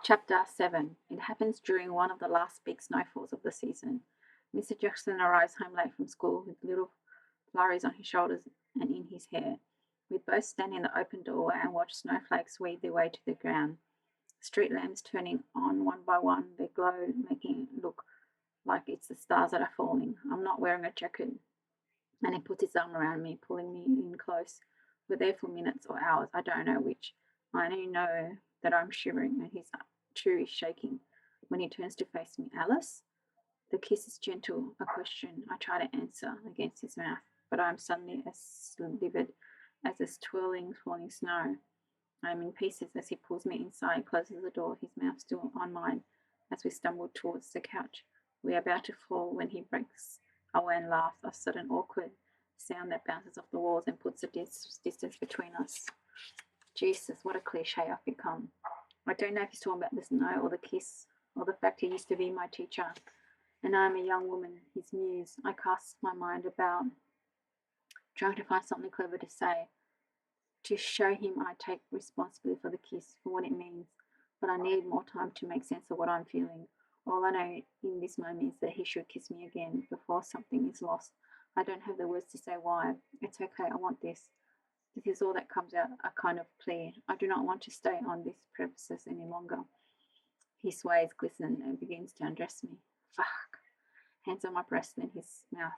Chapter 7. It happens during one of the last big snowfalls of the season. Mr. Jackson arrives home late from school with little flurries on his shoulders and in his hair. We both stand in the open doorway and watch snowflakes weave their way to the ground. Street lamps turning on one by one, their glow making it look like it's the stars that are falling. I'm not wearing a jacket, and he puts his arm around me, pulling me in close. We're there for minutes or hours, I don't know which. I only know that I'm shivering and his true is shaking. When he turns to face me, Alice? The kiss is gentle, a question I try to answer against his mouth, but I am suddenly as livid as this twirling, falling snow. I am in pieces as he pulls me inside, closes the door, his mouth still on mine, as we stumble towards the couch. We are about to fall when he breaks away and laughs, a sudden awkward sound that bounces off the walls and puts a distance between us. Jesus, what a cliche I've become. I don't know if he's talking about the snow or the kiss or the fact he used to be my teacher and I am a young woman, his muse. I cast my mind about, trying to find something clever to say, to show him I take responsibility for the kiss, for what it means, but I need more time to make sense of what I'm feeling. All I know in this moment is that he should kiss me again before something is lost. I don't have the words to say why. It's okay, I want this. This is all that comes out, a kind of plea. I do not want to stay on this premises any longer. He sways, glistens, and begins to undress me. Fuck. Hands on my breast, then his mouth.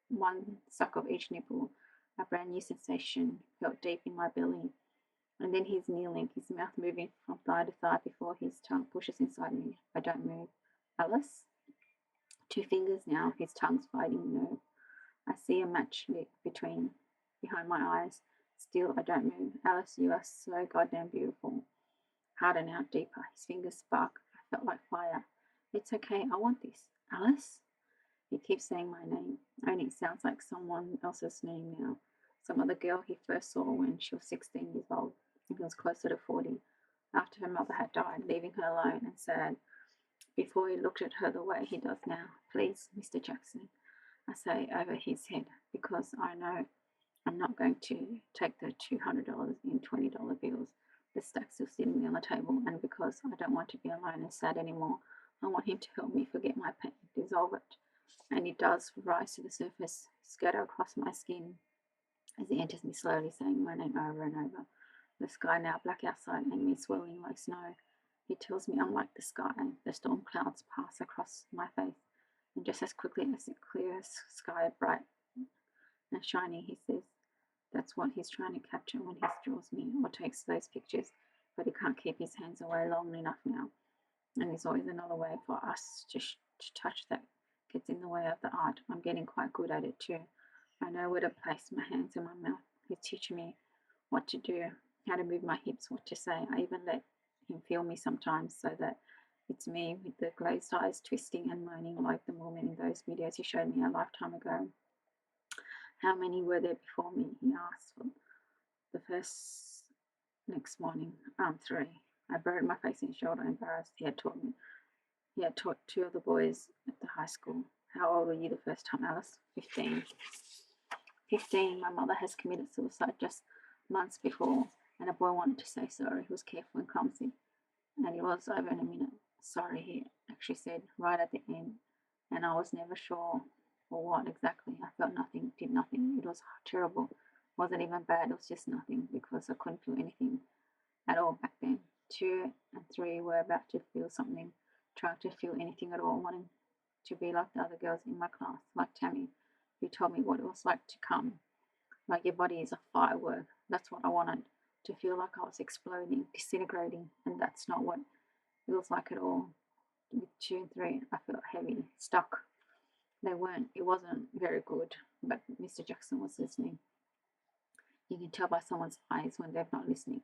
One suck of each nipple. A brand new sensation felt deep in my belly. And then he's kneeling, his mouth moving from thigh to thigh before his tongue pushes inside me. I don't move. Alice? 2 fingers now, his tongue's fighting nerve. I see a match lit behind my eyes. Still, I don't move. Alice, you are so goddamn beautiful. Harder now, deeper. His fingers spark. I felt like fire. It's okay, I want this. Alice? He keeps saying my name, only it sounds like someone else's name now. Some other girl he first saw when she was 16 years old. He was closer to 40, after her mother had died, leaving her alone and sad. Before he looked at her the way he does now. Please, Mr. Jackson, I say over his head, because I know I'm not going to take the $200 in $20 bills. The stack's still sitting on the table, and because I don't want to be alone and sad anymore, I want him to help me forget my pain, dissolve it. And it does rise to the surface, scatter across my skin as he enters me slowly, saying my name over and over. The sky now black outside and me swirling like snow. He tells me I'm like the sky. The storm clouds pass across my face, and just as quickly as the clear sky, bright and shiny, he says that's what he's trying to capture when he draws me or takes those pictures, but he can't keep his hands away long enough now. And there's always another way for us to touch that gets in the way of the art. I'm getting quite good at it too. I know where to place my hands in my mouth. He's teaching me what to do, how to move my hips, what to say. I even let him feel me sometimes so that it's me with the glazed eyes twisting and moaning like the woman in those videos he showed me a lifetime ago. How many were there before me? He asked. For the first next morning, 3. I buried my face in his shoulder, embarrassed. He had taught 2 of the boys at the high school. How old were you the first time, Alice? 15. 15. My mother has committed suicide just months before, and a boy wanted to say sorry. He was careful and clumsy, and it was over in a minute. Sorry, he actually said right at the end, and I was never sure for what exactly. I felt nothing, did nothing. It was terrible. It wasn't even bad. It was just nothing because I couldn't feel anything at all back then. 2 and 3 were about to feel something, trying to feel anything at all, wanting to be like the other girls in my class, like Tammy, who told me what it was like to come. Like your body is a firework. That's what I wanted, to feel like I was exploding, disintegrating, and that's not what it feels like at all. With 2 and 3, I felt heavy, stuck. It wasn't very good, but Mr. Jackson was listening. You can tell by someone's eyes when they're not listening,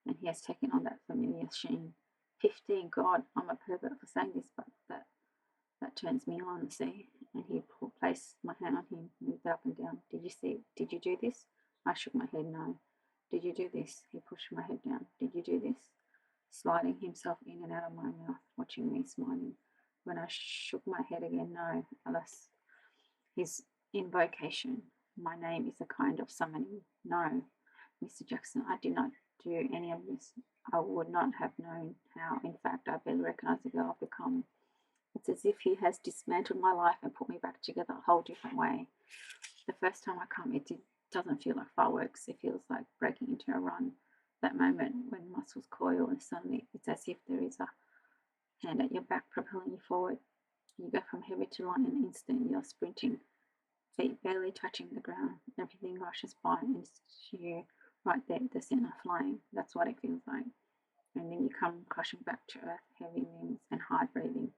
and he has taken on that familiar sheen. 15, God, I'm a pervert for saying this, but that turns me on, see? And he placed my hand on him, moved it up and down. Did you see? Did you do this? I shook my head, no. Did you do this? He pushed my head down. Did you do this? Sliding himself in and out of my mouth, watching me, smiling. When I shook my head again, no, Alice. His invocation. My name is a kind of summoning. No, Mr. Jackson, I did not do any of this. I would not have known how. In fact, I barely recognise the girl I've become. It's as if he has dismantled my life and put me back together a whole different way. The first time I come, doesn't feel like fireworks. It feels like breaking into a run. That moment when muscles coil and suddenly it's as if there is a hand at your back propelling you forward. You go from heavy to light in an instant. You're sprinting, feet barely touching the ground. Everything rushes by and you right there at the center flying. That's what it feels like. And then you come crashing back to earth, heavy limbs and hard breathing.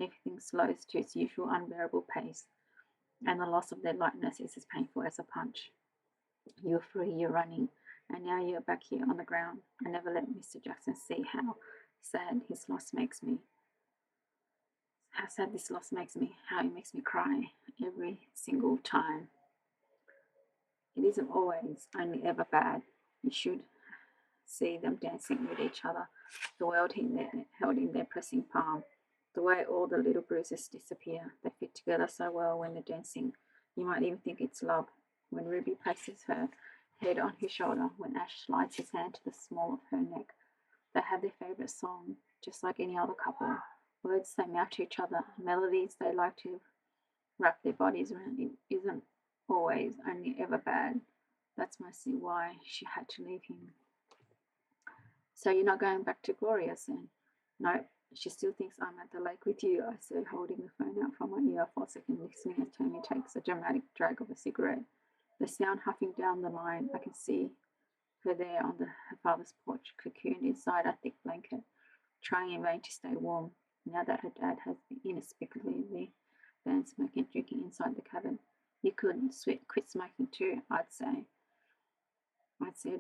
Everything slows to its usual unbearable pace, and the loss of their lightness is as painful as a punch. You're free, you're running, and now you're back here on the ground. I never let Mr. Jackson see how sad his loss makes me. How sad this loss makes me, how it makes me cry every single time. It isn't always only ever bad. You should see them dancing with each other, the world held in their pressing palm. The way all the little bruises disappear, they fit together so well when they're dancing. You might even think it's love. When Ruby places her head on his shoulder, when Ash slides his hand to the small of her neck, they have their favourite song, just like any other couple. Words they mouth to each other, melodies they like to wrap their bodies around. It isn't always only ever bad. That's mostly why she had to leave him. So you're not going back to Gloria's then? No, she still thinks I'm at the lake with you, I say, holding the phone out from my ear for a second, listening as Tony takes a dramatic drag of a cigarette. The sound huffing down the line, I can see her there on her father's porch, cocooned inside a thick blanket, trying in vain to stay warm, now that her dad has inexplicably banned smoking and drinking inside the cabin. You could quit smoking too, I'd said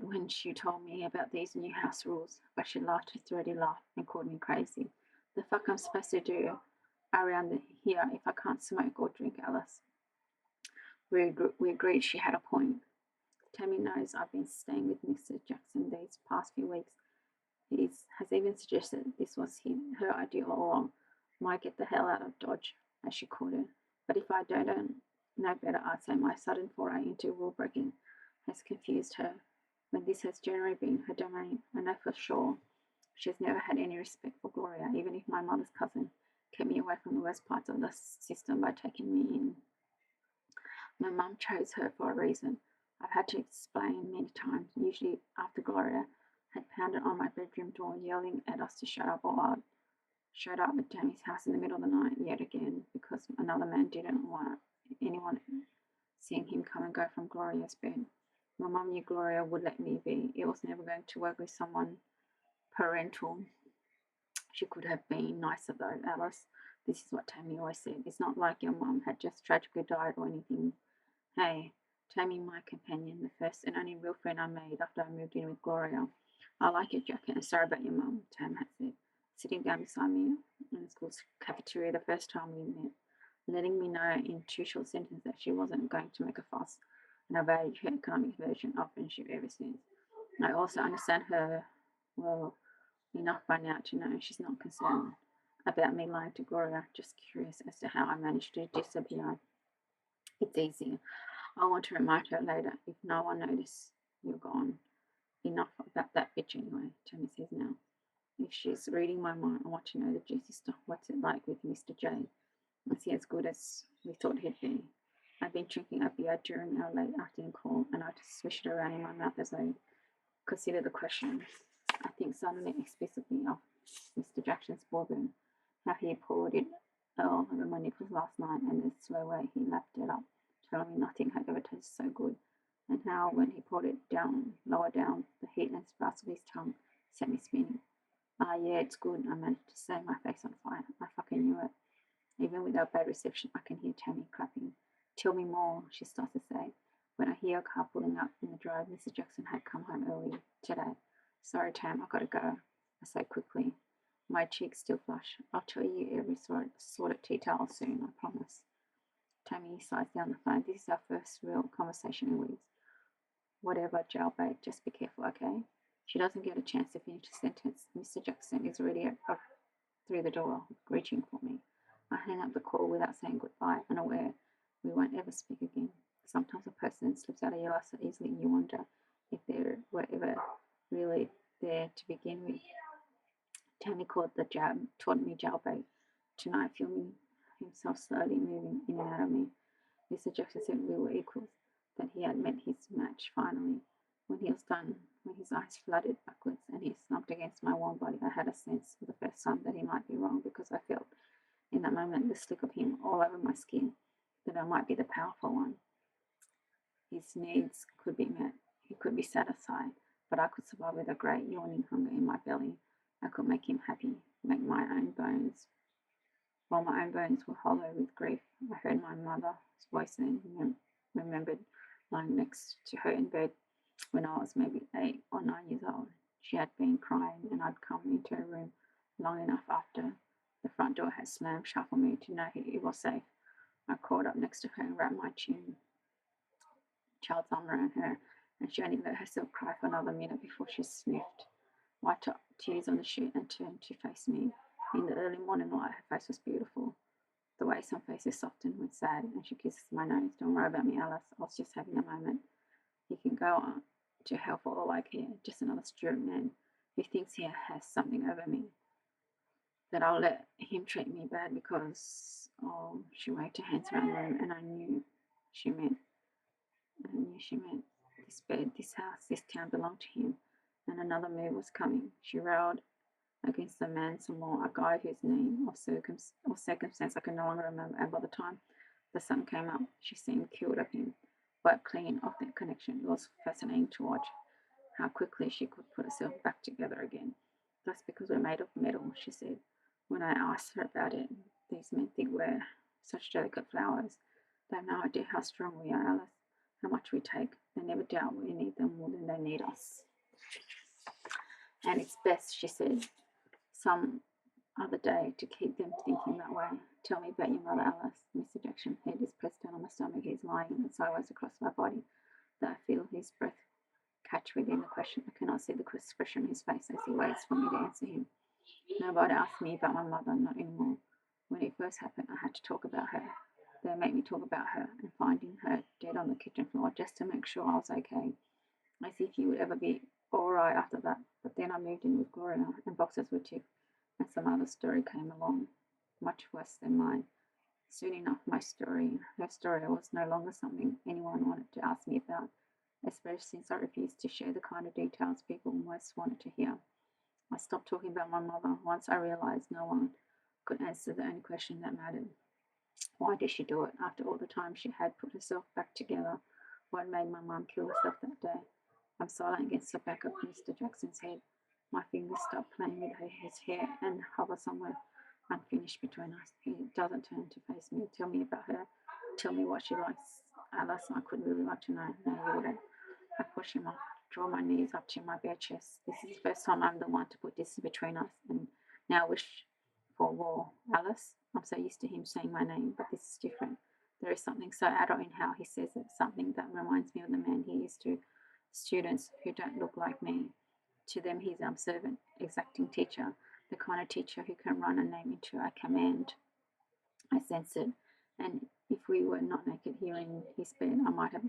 when she told me about these new house rules, but she laughed her throaty laugh and called me crazy. The fuck I'm supposed to do around here if I can't smoke or drink, Alice? We agreed she had a point. Tammy knows I've been staying with Mr. Jackson these past few weeks. He has even suggested this was her idea all along. Might get the hell out of Dodge, as she called it. But if I don't know better, I'd say my sudden foray into rule breaking has confused her. When this has generally been her domain, I know for sure she has never had any respect for Gloria, even if my mother's cousin kept me away from the worst parts of the system by taking me in. My mum chose her for a reason. I've had to explain many times, usually after Gloria had pounded on my bedroom door, yelling at us to shut up, or I showed up at Tammy's house in the middle of the night yet again because another man didn't want anyone seeing him come and go from Gloria's bed. My mum knew Gloria would let me be. It was never going to work with someone parental. She could have been nicer though, Alice. This is what Tammy always said. It's not like your mum had just tragically died or anything. Hey, Tammy, my companion, the first and only real friend I made after I moved in with Gloria. I like your jacket and sorry about your mum, Tam had said, sitting down beside me in the school's cafeteria the first time we met, letting me know in 2 short sentences that she wasn't going to make a fuss, and I valued her economic version of friendship ever since. I also understand her, well, enough by now to know she's not concerned about me lying to Gloria, just curious as to how I managed to disappear. It's easy. I want to remind her later, if no one notices you're gone. Enough about that bitch anyway, Tammy says now. If she's reading my mind, I want to know the juicy stuff. What's it like with Mr. J? Is he as good as we thought he'd be? I've been drinking a beer during our late afternoon call, and I just swish it around in my mouth as I consider the question. I think suddenly explicitly of Mr. Jackson's bourbon, how he poured it all over my nipples last night, and the slow way he lapped it up, telling me nothing had ever tasted so good, and how when he poured it down, lower down, the heat and sparks of his tongue set me spinning. Ah, yeah, it's good, I managed to say, my face on fire. I fucking knew it. Even without bad reception, I can hear Tammy clapping. Tell me more, she starts to say. When I hear a car pulling up in the drive, Mr. Jackson had come home early today. Sorry, Tam, I gotta go, I say quickly. My cheeks still flush. I'll tell you every sort of detail soon, I promise. Tammy sighs down the phone. This is our first real conversation in weeks. Whatever, jailbait, just be careful, okay? She doesn't get a chance to finish the sentence. Mr. Jackson is already through the door, reaching for me. I hang up the call without saying goodbye, unaware we won't ever speak again. Sometimes a person slips out of your life so easily and you wonder if they were ever really there to begin with. Tammy caught the jab, taught me jailbait tonight, filming himself slowly moving in and out of me. Mr. Jackson said we were equals, that he had met his match finally. When he was done, when his eyes flooded backwards and he slumped against my warm body, I had a sense for the first time that he might be wrong, because I felt in that moment the slick of him all over my skin, that I might be the powerful one. His needs could be met, he could be satisfied, but I could survive with a great yawning hunger in my belly. I could make him happy, make my own bones. While my own bones were hollow with grief, I heard my mother's voice and remembered lying next to her in bed when I was maybe 8 or 9 years old. She had been crying, and I'd come into her room long enough after the front door had slammed shut for me to know it was safe. I crawled up next to her and wrapped my child's arm around her, and she only let herself cry for another minute before she sniffed, wiped up tears on the sheet, and turned to face me. In the early morning light, her face was beautiful, the way some faces soften when sad, and she kisses my nose. Don't worry about me, Alice. I was just having a moment. He can go on to hell for all I care. Just another Stuart man who thinks he has something over me. That I'll let him treat me bad because, oh, she waved her hands around the room, and I knew she meant this bed, this house, this town belonged to him, and another move was coming. She railed against the man some more, a guy whose name or circumstance I can no longer remember, and by the time the sun came up, she seemed cured of him, wiped clean of that connection. It was fascinating to watch how quickly she could put herself back together again. That's because we're made of metal, she said. When I asked her about it, these men think we're such delicate flowers. They have no idea how strong we are, Alice, how much we take. They never doubt we need them more than they need us. And it's best, she said, some other day to keep them thinking that way. Tell me about your mother, Alice. Mr. Jackson's head is pressed down on my stomach. He's lying sideways across my body. That I feel his breath catch within the question. I cannot see the expression on his face as he waits for me to answer him. Nobody asked me about my mother, not anymore. When it first happened, I had to talk about her. They made me talk about her, and finding her dead on the kitchen floor just to make sure I was okay. As if you would ever be alright after that. But then I moved in with Gloria, and boxes were ticked, and some other story came along, much worse than mine. Soon enough, her story was no longer something anyone wanted to ask me about, especially since I refused to share the kind of details people most wanted to hear. I stopped talking about my mother once I realized no one could answer the only question that mattered. Why did she do it after all the time she had put herself back together? What made my mum kill herself that day? I'm silent against the back of Mr. Jackson's head. My fingers stop playing with his hair and hover somewhere unfinished between us. He doesn't turn to face me. Tell me about her. Tell me what she likes. Alice, I could really like to know. No, you wouldn't. I push him off, draw my knees up to my bare chest. This is the first time I'm the one to put distance between us, and now wish for war. Alice, I'm so used to him saying my name, but this is different. There is something so adult in how he says it, something that reminds me of the man he is to students who don't look like me. To them, he's an observant, exacting teacher, the kind of teacher who can run a name into a command. I sense it, and if we were not naked here in his bed, I might have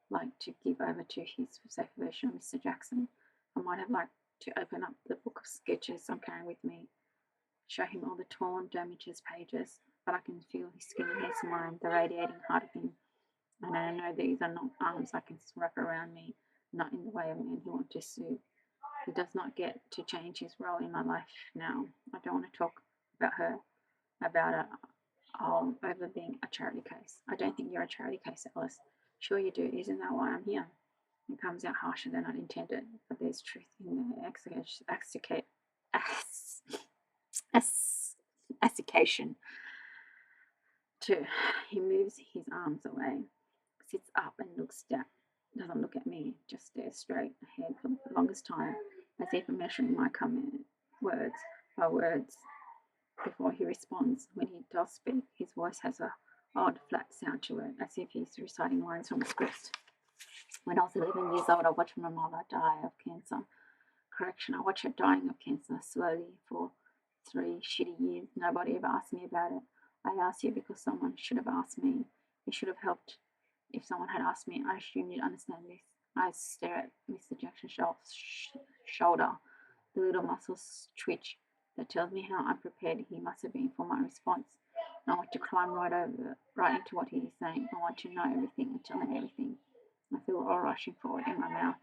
liked to give over to his safe version of Mr. Jackson. I might have liked to open up the book of sketches I'm carrying with me, show him all the torn, damaged pages, but I can feel his skinny hair smile, the radiating heart of him. And I know these are not arms I can wrap around me, not in the way of men who want to soothe. He does not get to change his role in my life now. I don't want to talk about it, over being a charity case. I don't think you're a charity case, Alice. Sure you do. Isn't that why I'm here? It comes out harsher than I'd intended, but there's truth in the extrication too. He moves his arms away, sits up and looks down. Doesn't look at me, just stares straight ahead for the longest time, as if measuring my comment words by words before he responds. When he does speak, his voice has a odd, flat sound to it, as if he's reciting lines from a script. When I was 11 years old, I watched my mother die of cancer. Correction, I watched her dying of cancer slowly for 3 shitty years. Nobody ever asked me about it. I asked you because someone should have asked me. It should have helped if someone had asked me. I assume you'd understand this. I stare at Mr. Jackson's shoulder. The little muscles twitch. That tells me how unprepared he must have been for my response. I want to climb right into what he is saying. I want to know everything and tell him everything. I feel all rushing forward in my mouth,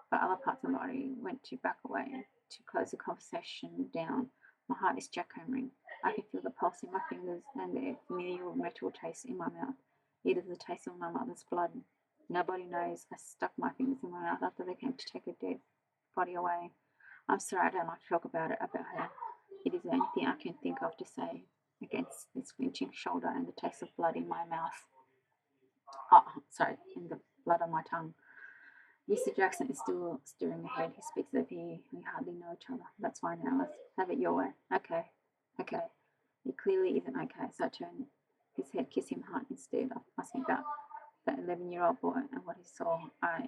but other parts of my body went to back away, to close the conversation down. My heart is jackhammering. I can feel the pulse in my fingers and the familiar metal taste in my mouth. It is the taste of my mother's blood. Nobody knows I stuck my fingers in my mouth after they came to take her dead body away. I'm sorry I don't like to talk about her. It is the only thing I can think of to say against this flinching shoulder and the taste of blood in my mouth. In the blood on my tongue. Mr. Jackson is still stirring ahead. He speaks as if we hardly know each other. That's fine now. Let's have it your way. Okay. It clearly isn't okay, so I turn his head, kiss him hard instead of asking about that 11-year-old boy and what he saw. I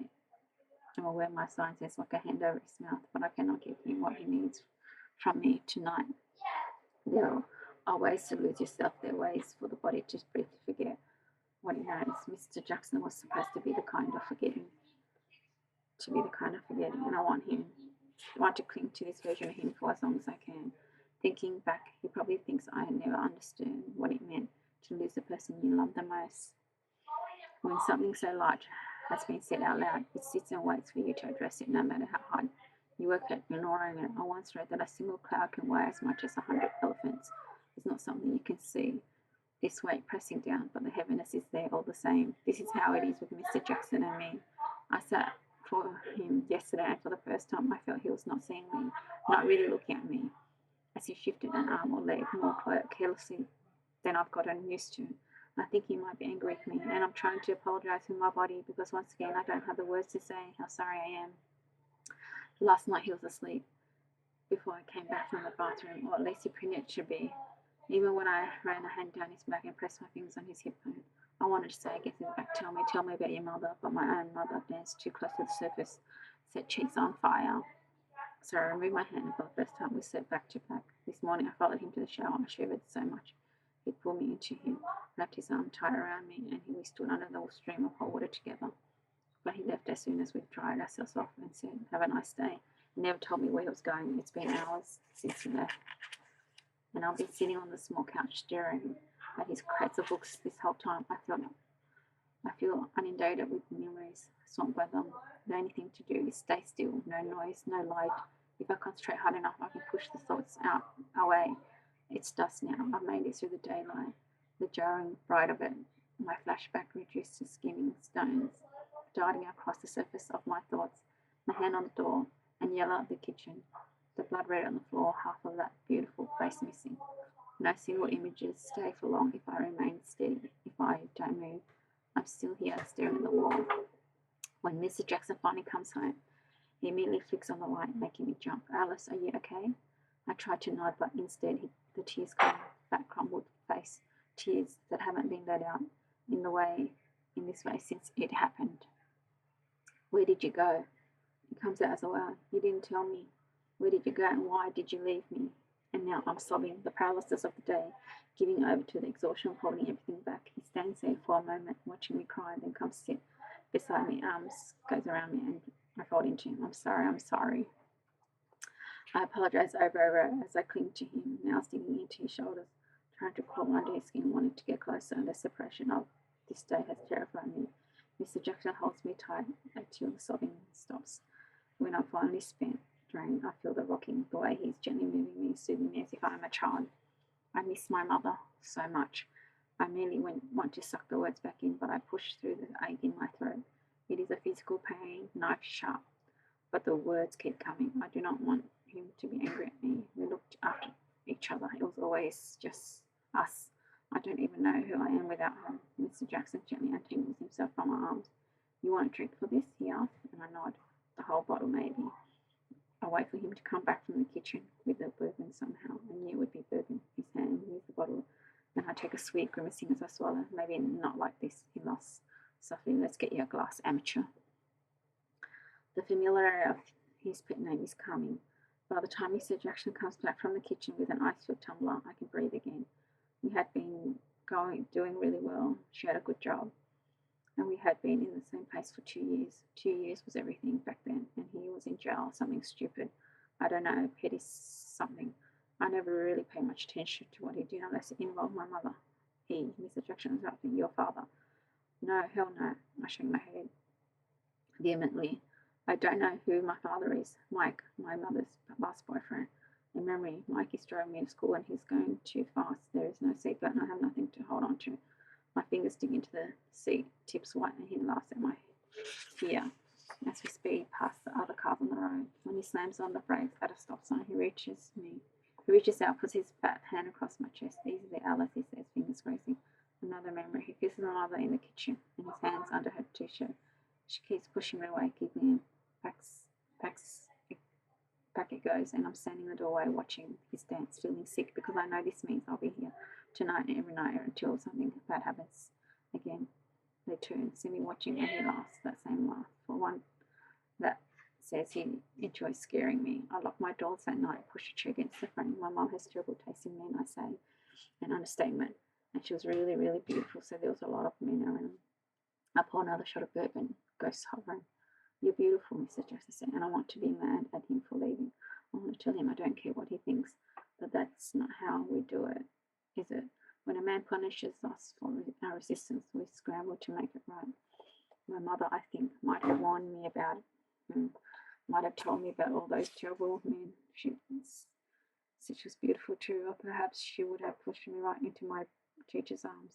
am aware my sign says like a hand over his mouth, but I cannot give him what he needs from me tonight. There are ways to lose yourself. There are ways for the body to briefly forget what he knows. Mr. Jackson was supposed to be the kind of forgetting. And I want to cling to this version of him for as long as I can. Thinking back, he probably thinks I never understood what it meant to lose the person you love the most. When something so large has been said out loud, it sits and waits for you to address it, no matter how hard you work at ignoring it. I once read that a single cloud can weigh as much as 100 elephants. It's not something you can see, this weight pressing down, but the heaviness is there all the same. This is how it is with Mr. Jackson and me. I sat for him yesterday, and for the first time I felt he was not seeing me, not really looking at me, as he shifted an arm or leg more carelessly than I've gotten used to. I think he might be angry with me, and I'm trying to apologize to my body because once again I don't have the words to say how sorry I am. Last night he was asleep before I came back from the bathroom, or at least he pretended to be. Even when I ran a hand down his back and pressed my fingers on his hip bone, I wanted to say against his back, tell me about your mother, but my own mother danced too close to the surface, set cheeks on fire. So I removed my hand, and for the first time we sat back to back. This morning I followed him to the shower. I shivered so much. He pulled me into him, wrapped his arm tight around me, and we stood under the stream of hot water together. But he left as soon as we dried ourselves off and said, have a nice day. He never told me where he was going. It's been hours since he left. And I've been sitting on the small couch staring at his crates of books this whole time. I feel inundated with memories, swamped by them. The only thing to do is stay still, no noise, no light. If I concentrate hard enough, I can push the thoughts away. It's dusk now. I've made it through the daylight. The jarring bright of it, my flashback reduced to skimming stones, darting across the surface of my thoughts. My hand on the door, and yellow at the kitchen. The blood red on the floor, half of that beautiful face missing. No single images stay for long if I remain steady, if I don't move. I'm still here staring at the wall. When Mr. Jackson finally comes home, he immediately flicks on the light, making me jump. Alice, are you okay? I tried to nod, but instead the tears come back crumbled face, tears that haven't been let out in this way since it happened. Where did you go? It comes out as a wow. You didn't tell me. Where did you go and why did you leave me? And now I'm sobbing, the paralysis of the day, giving over to the exhaustion of holding everything back. He stands there for a moment, watching me cry, then comes sit beside me, arms goes around me, and I fold into him. I'm sorry. I apologize over as I cling to him, now digging into his shoulders, trying to crawl under his skin, wanting to get closer. The separation of this day has terrified me. Mr. Jackson holds me tight until the sobbing stops. When I'm finally drained, I feel the rocking, the way he's gently moving me, soothing me as if I'm a child. I miss my mother so much. I merely want to suck the words back in, but I push through the ache in my throat. It is a physical pain, knife sharp, but the words keep coming. I do not want him to be angry at me. We looked after each other. It was always just us. I don't even know who I am without her. Mr. Jackson gently untangles himself from my arms. You want a drink for this? He asked, and I nod. The whole bottle, maybe. I wait for him to come back from the kitchen with the bourbon somehow. I knew it would be bourbon. His hand moves the bottle. Then I take a sweet, grimacing as I swallow. Maybe not like this, he laughs softly. Let's get you a glass, amateur. The familiarity of his pet name is calming. By the time Mr. Jackson comes back from the kitchen with an ice-filled tumbler, I can breathe again. We had been doing really well. She had a good job. And we had been in the same place for 2 years. 2 years was everything back then, and he was in jail, something stupid. I don't know, petty something. I never really paid much attention to what he did unless it involved my mother. He, Mr. Jackson, interrupted, your father. No, hell no, I shook my head vehemently. I don't know who my father is. Mike, my mother's last boyfriend. In memory, Mike is driving me to school and he's going too fast. There is no seatbelt and I have nothing to hold on to. My fingers dig into the seat, tips white, and he laughs at my fear as we speed past the other cars on the road. When he slams on the brakes at a stop sign, he reaches out, puts his fat hand across my chest. Easily, Alice, he says, fingers grazing. Another memory. He kisses my mother in the kitchen, and his hands under her t-shirt. She keeps pushing me away, giggling. Back it goes, and I'm standing in the doorway watching his dance, feeling sick because I know this means I'll be here tonight and every night until something bad happens again. They turn, see me watching, and he laughs, that same laugh. For one that says he enjoys scaring me. I lock my doors that night, push a chair against the front. My mum has terrible taste in men, I say, an understatement. And she was really, really beautiful, so there was a lot of men around. I pour another shot of bourbon, ghosts hovering. You're beautiful, Mr. Jackson said, and I want to be mad at him for leaving. I want to tell him I don't care what he thinks, but that's not how we do it, is it? When a man punishes us for our resistance, we scramble to make it right. My mother, I think, might have warned me about it, might have told me about all those terrible men. She was beautiful too, or perhaps she would have pushed me right into my teacher's arms,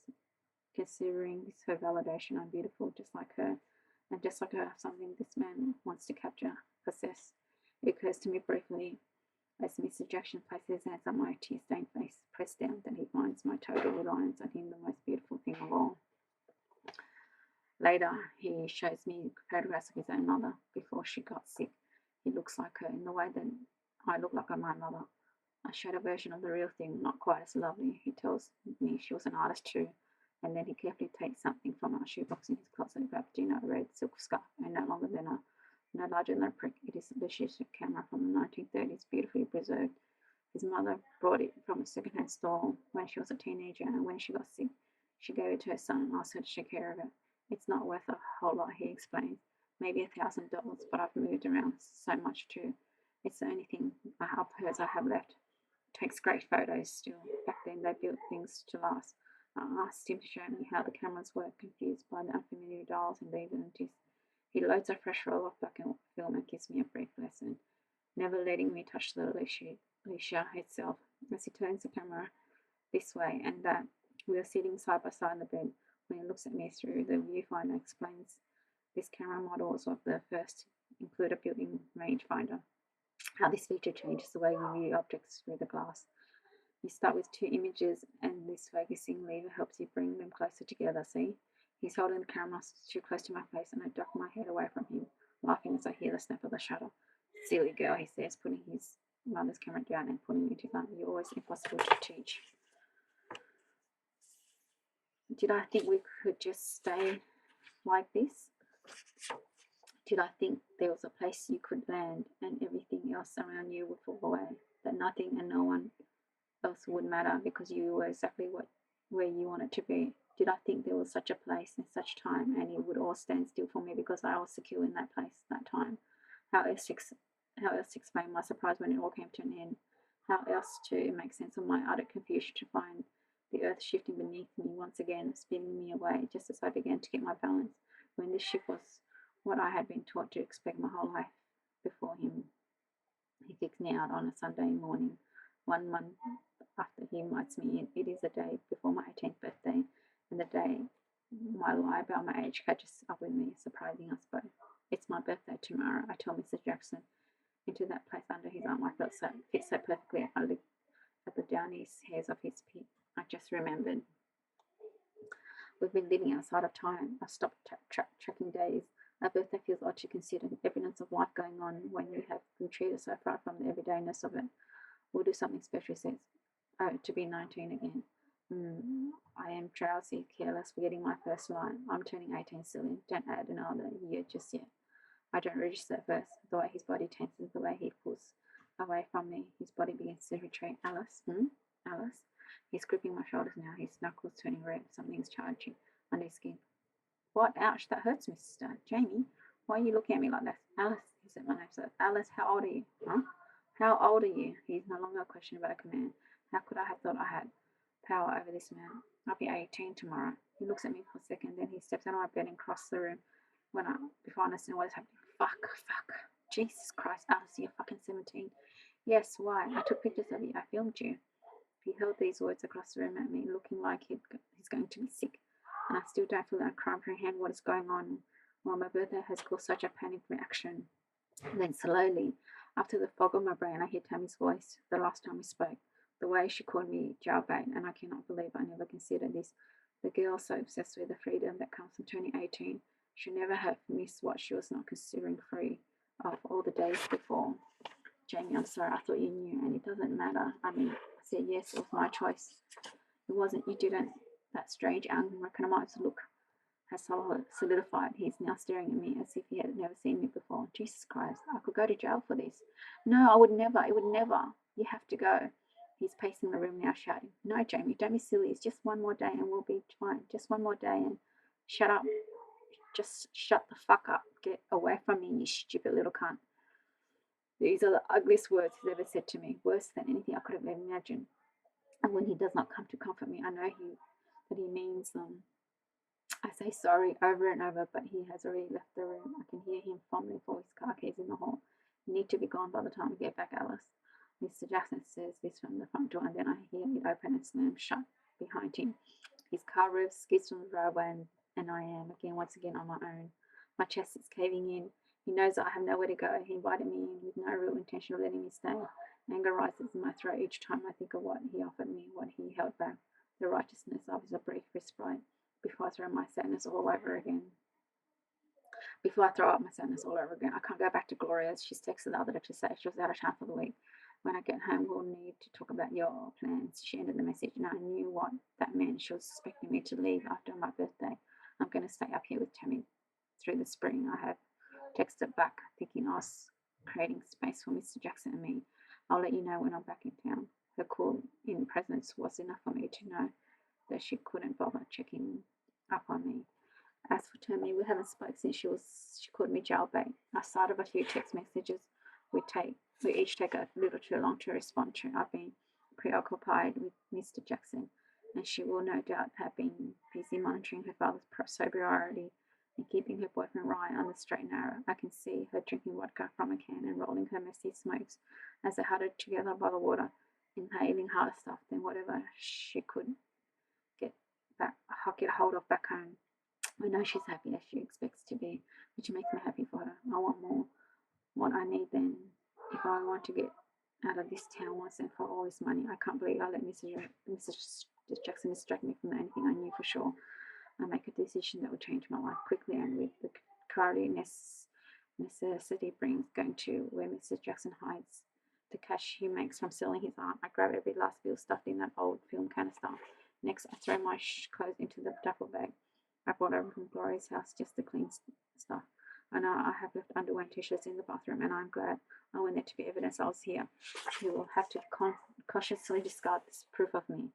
considering this her validation. I'm beautiful, just like her, and just like her, something this man wants to capture, possess. It occurs to me briefly as Mr. Jackson places his hands on my tear-stained face, pressed down, that he finds my total reliance on him the most beautiful thing of all. Later, he shows me photographs of his own mother before she got sick. He looks like her in the way that I look like my mother. I showed a version of the real thing, not quite as lovely. He tells me she was an artist too, and then he carefully takes something from our shoebox in his closet, wrapped in a red silk scarf, and no larger than a prick. It is a delicious camera from the 1930s, beautifully preserved. His mother brought it from a second-hand store when she was a teenager, and when she got sick, she gave it to her son and asked her to take care of it. It's not worth a whole lot, he explains. Maybe $1,000, but I've moved around so much too. It's the only thing of hers I have left. Takes great photos still. Back then they built things to last. I asked him to show me how the cameras work, confused by the unfamiliar dials and levers. He loads a fresh roll of black and white film and gives me a brief lesson, never letting me touch the Alicia itself. As he turns the camera this way and that, we are sitting side by side in the bed. When he looks at me through the viewfinder, explains this camera model was of the first include a built-in rangefinder. How this feature changes the way you view objects through the glass. You start with 2 images, and this focusing lever helps you bring them closer together. See? He's holding the camera too close to my face, and I duck my head away from him, laughing as I hear the snap of the shutter. Silly girl, he says, putting his mother's camera down and putting me to them. You're always impossible to teach. Did I think we could just stay like this? Did I think there was a place you could land and everything else around you would fall away? That nothing and no one else would matter because you were exactly where you wanted to be? Did I think there was such a place and such time and it would all stand still for me because I was secure in that place, that time? How else to explain my surprise when it all came to an end? How else to make sense of my utter confusion to find the earth shifting beneath me once again, spinning me away just as I began to get my balance, when this shift was what I had been taught to expect my whole life before him. He kicks me out on a Sunday morning, 1 month after he invites me in. It is the day before my 18th birthday, and the day my lie about my age catches up with me, surprising us both. It's my birthday tomorrow, I tell Mr. Jackson. Into that place under his arm, I felt fit so perfectly. I looked at the downy hairs of his feet. I just remembered. We've been living outside of time. I stopped tracking days. A birthday feels odd to consider, evidence of life going on when you have been treated so far from the everydayness of it. We'll do something special, he says. Oh, to be 19 again. I am drowsy, careless, forgetting my first line. I'm turning 18 silly. Don't add another year just yet. I don't register at first. The way his body tenses, the way he pulls away from me. His body begins to retreat. Alice? Alice? He's gripping my shoulders now, his knuckles turning red. Something's charging under his skin. What? Ouch, that hurts, Mr. Jamie. Why are you looking at me like that? Alice, he said my name. So, Alice, how old are you? Huh? How old are you? He's no longer a question but a command. How could I have thought I had power over this man? I'll be 18 tomorrow. He looks at me for a second, then he steps out of my bed and crosses the room before I understand what is happening. Fuck. Jesus Christ, Alice, you're fucking 17. Yes, why? I took pictures of you. I filmed you. He held these words across the room at me, looking like he's going to be sick. And I still don't fully comprehend what is going on, while my birthday has caused such a panic reaction. And then slowly, after the fog of my brain, I hear Tammy's voice, the last time we spoke. The way she called me jailbait, and I cannot believe I never considered this. The girl so obsessed with the freedom that comes from turning 18 should never have missed what she was not considering free of all the days before. Jamie, I'm sorry, I thought you knew, and it doesn't matter. I mean, I said yes, it was my choice. It wasn't, you didn't. That strange, unrecognized look has solidified. He's now staring at me as if he had never seen me before. Jesus Christ, I could go to jail for this. No, I would never. It would never. You have to go. He's pacing the room now, shouting. No, Jamie, don't be silly. It's just one more day and we'll be fine. Just one more day and shut up. Just shut the fuck up. Get away from me, you stupid little cunt. These are the ugliest words he's ever said to me, worse than anything I could have imagined. And when he does not come to comfort me, I know that he means them. I say sorry over and over, but he has already left the room. I can hear him fumbling for his car keys in the hall. You need to be gone by the time we get back, Alice. Mr. Jackson says this from the front door, and then I hear it open and slam shut behind him. His car revs, skids from the driveway, and I am once again on my own. My chest is caving in. He knows I have nowhere to go. He invited me in with no real intention of letting me stay. Anger rises in my throat each time I think of what he offered me, what he held back, the righteousness of his brief respite, before I throw my sadness all over again. Before I throw up my sadness all over again, I can't go back to Gloria. She's texted the other day to say she was out of town for the week. When I get home, we'll need to talk about your plans. She ended the message, and I knew what that meant. She was expecting me to leave after my birthday. I'm going to stay up here with Tammy through the spring. I have texted back, thinking I was creating space for Mr. Jackson and me. I'll let you know when I'm back in town. Her call in presence was enough for me to know that she couldn't bother checking up on me. As for Tammy, we haven't spoken since she called me jailbait. Outside of a few text messages we each take a little too long to respond to. I've been preoccupied with Mr. Jackson, and she will no doubt have been busy monitoring her father's sobriety and keeping her boyfriend Ryan on the straight and narrow. I can see her drinking vodka from a can and rolling her messy smokes as they huddled together by the water, inhaling harder stuff than whatever she could get hold of back home. I know she's happy as she expects to be, which makes me happy for her. I want more. What I need then, if I want to get out of this town once and for all this money. I can't believe I let Mrs. Jackson distract me from anything I knew for sure. I make a decision that will change my life quickly and with the clarity necessity brings, going to where Mr. Jackson hides the cash he makes from selling his art. I grab every last bill stuffed in that old film canister. Next, I throw my clothes into the duffel bag I brought over from Gloria's house just to clean stuff. I know I have left underwear and t-shirts in the bathroom, and I'm glad I want there to be evidence I was here. He will have to cautiously discard this proof of me.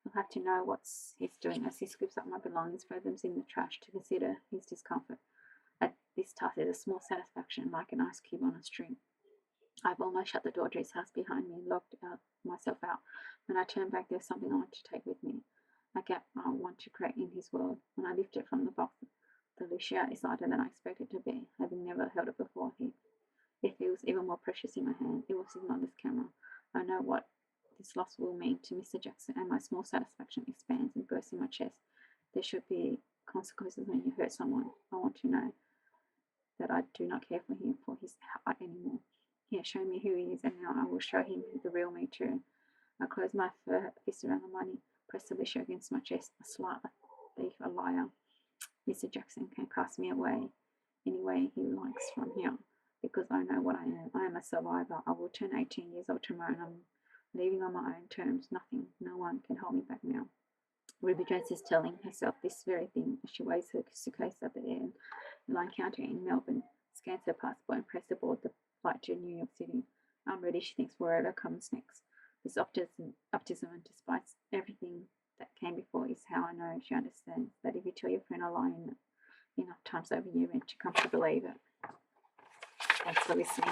He'll have to know what he's doing as he scoops up my belongings, throws them in the trash to consider his discomfort. At this task, there's a small satisfaction, like an ice cube on a string. I've almost shut the door to his house behind me and locked myself out. When I turn back, there's something I want to take with me, a gap I want to create in his world. When I lift it from the box, the Lucia is lighter than I expected it to be. Having never held it before, it feels even more precious in my hand. It will signal this camera. I know what this loss will mean to Mr. Jackson, and my small satisfaction expands and bursts in my chest. There should be consequences when you hurt someone. I want to know that I do not care for him for his heart anymore. He has shown me who he is, and now I will show him the real me too. I close my fist around the money, press Alicia against my chest. A slut, a thief, a liar. Mr. Jackson can cast me away any way he likes from here, because I know what I am. I am a survivor. I will turn 18 years old tomorrow, and I'm leaving on my own terms. Nothing, no one can hold me back now. Ruby Jones is telling herself this very thing as she weighs her suitcase at the airline counter in Melbourne, scans her passport, and presses aboard the flight to New York City. I'm ready, she thinks, wherever comes next. This optimism, despite everything that came before, is how I know she understands that if you tell your friend a lie enough times over, you're meant to come to believe it. Thanks for listening.